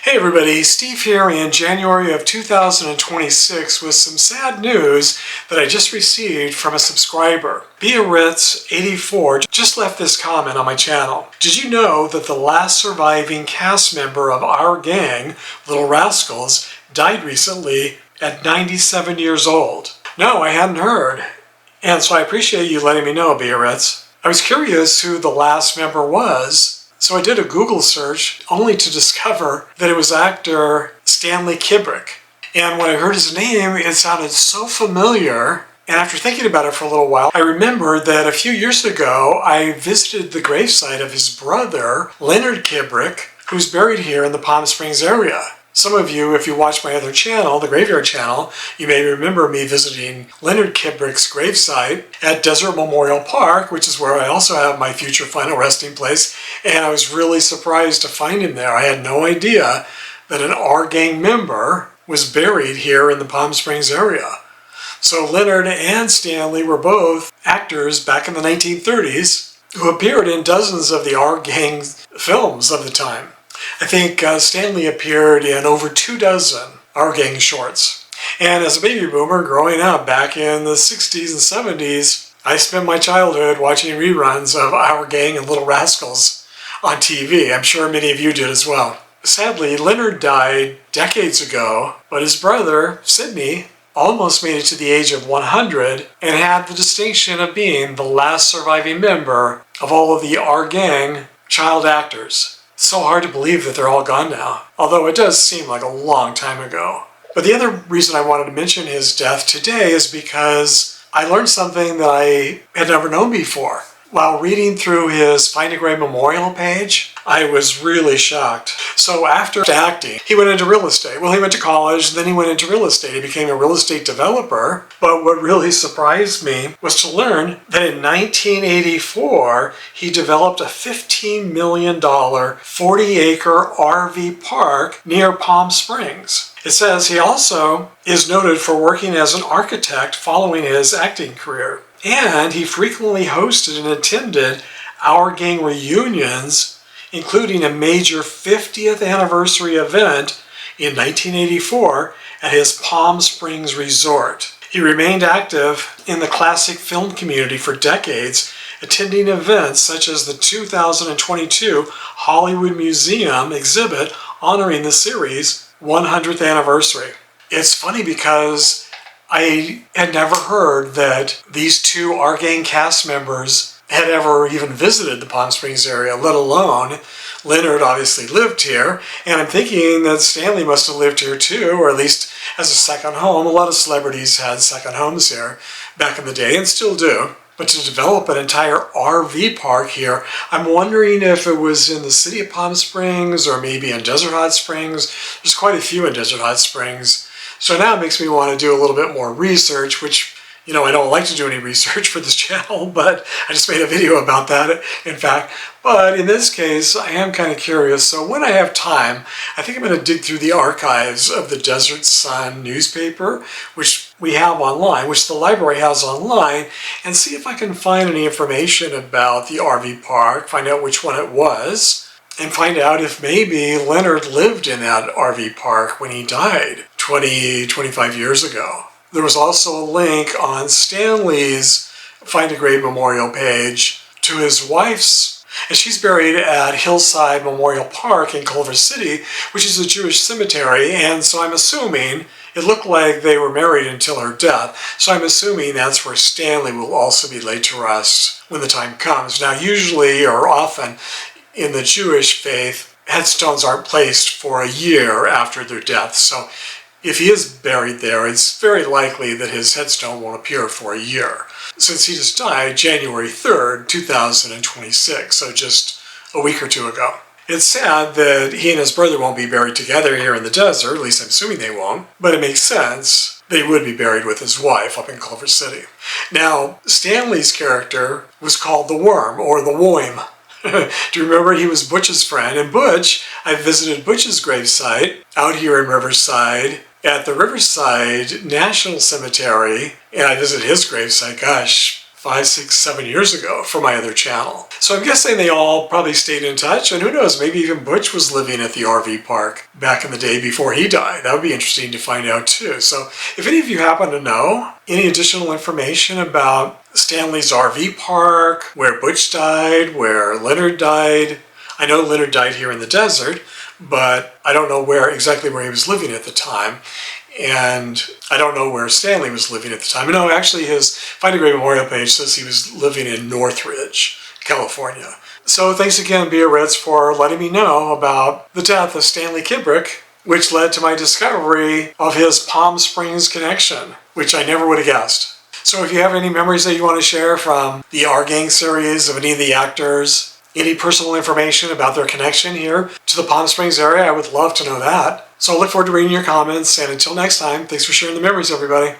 Hey everybody, Steve here in January of 2026 with some sad news that I just received from a subscriber. Biarritz84 just left this comment on my channel. Did you know that the last surviving cast member of our gang, Little Rascals, died recently at 97 years old? No, I hadn't heard. And so I appreciate you letting me know, Biarritz. I was curious who the last member was. So I did a Google search only to discover that it was actor Stanley Kibrick. And when I heard his name, it sounded so familiar. And after thinking about it for a little while, I remembered that a few years ago, I visited the gravesite of his brother, Leonard Kibrick, who's buried here in the Palm Springs area. Some of you, if you watch my other channel, the Graveyard Channel, you may remember me visiting Leonard Kibrick's gravesite at Desert Memorial Park, which is where I also have my future final resting place, and I was really surprised to find him there. I had no idea that an R Gang member was buried here in the Palm Springs area. So Leonard and Stanley were both actors back in the 1930s who appeared in dozens of the R Gang films of the time. I think Stanley appeared in over 24 Our Gang shorts. And as a baby boomer growing up back in the 60s and 70s, I spent my childhood watching reruns of Our Gang and Little Rascals on TV. I'm sure many of you did as well. Sadly, Leonard died decades ago, but his brother, Sidney, almost made it to the age of 100 and had the distinction of being the last surviving member of all of the Our Gang child actors. It's so hard to believe that they're all gone now, although it does seem like a long time ago. But the other reason I wanted to mention his death today is because I learned something that I had never known before. While reading through his Find a Grave Memorial page, I was really shocked. So after acting, he went into real estate. Well, he went to college, then he went into real estate. He became a real estate developer. But what really surprised me was to learn that in 1984, he developed a $15 million 40-acre RV park near Palm Springs. It says he also is noted for working as an architect following his acting career. And he frequently hosted and attended Our Gang reunions, including a major 50th anniversary event in 1984 at his Palm Springs resort. He remained active in the classic film community for decades, attending events such as the 2022 Hollywood Museum exhibit honoring the series' 100th anniversary. It's funny because I had never heard that these two Our Gang cast members had ever even visited the Palm Springs area, let alone Leonard obviously lived here, and I'm thinking that Stanley must have lived here too, or at least as a second home. A lot of celebrities had second homes here back in the day and still do. But to develop an entire RV park here, I'm wondering if it was in the city of Palm Springs or maybe in Desert Hot Springs. There's quite a few in Desert Hot Springs. So now it makes me want to do a little bit more research, which, I don't like to do any research for this channel, but I just made a video about that, in fact. But in this case, I am kind of curious. So when I have time, I think I'm going to dig through the archives of the Desert Sun newspaper, which we have online, which the library has online, and see if I can find any information about the RV park, find out which one it was, and find out if maybe Leonard lived in that RV park when he died 25 years ago. There was also a link on Stanley's Find a Grave Memorial page to his wife's, and she's buried at Hillside Memorial Park in Culver City, which is a Jewish cemetery, and so I'm assuming it looked like they were married until her death, so I'm assuming that's where Stanley will also be laid to rest when the time comes. Now, usually or often in the Jewish faith, headstones aren't placed for a year after their death, so if he is buried there, it's very likely that his headstone won't appear for a year, since he just died January 3rd, 2026, so just a week or two ago. It's sad that he and his brother won't be buried together here in the desert, at least I'm assuming they won't, but it makes sense. They would be buried with his wife up in Culver City. Now, Stanley's character was called the Worm, or the Woim. Do you remember he was Butch's friend? And Butch, I visited Butch's gravesite out here in Riverside at the Riverside National Cemetery, and I visited his gravesite, gosh, 5, 6, 7 years ago for my other channel. So I'm guessing they all probably stayed in touch, and who knows, maybe even Butch was living at the RV park back in the day before he died. That would be interesting to find out too. So if any of you happen to know any additional information about Stanley's RV park, where Butch died, where Leonard died. I know Leonard died here in the desert, but I don't know exactly where he was living at the time. And I don't know where Stanley was living at the time. No, actually his Find a Grave Memorial page says he was living in Northridge, California. So thanks again, Biarritz, for letting me know about the death of Stanley Kibrick, which led to my discovery of his Palm Springs connection, which I never would have guessed. So if you have any memories that you want to share from the Our Gang series of any of the actors, any personal information about their connection here to the Palm Springs area, I would love to know that. So I look forward to reading your comments, and until next time, thanks for sharing the memories, everybody.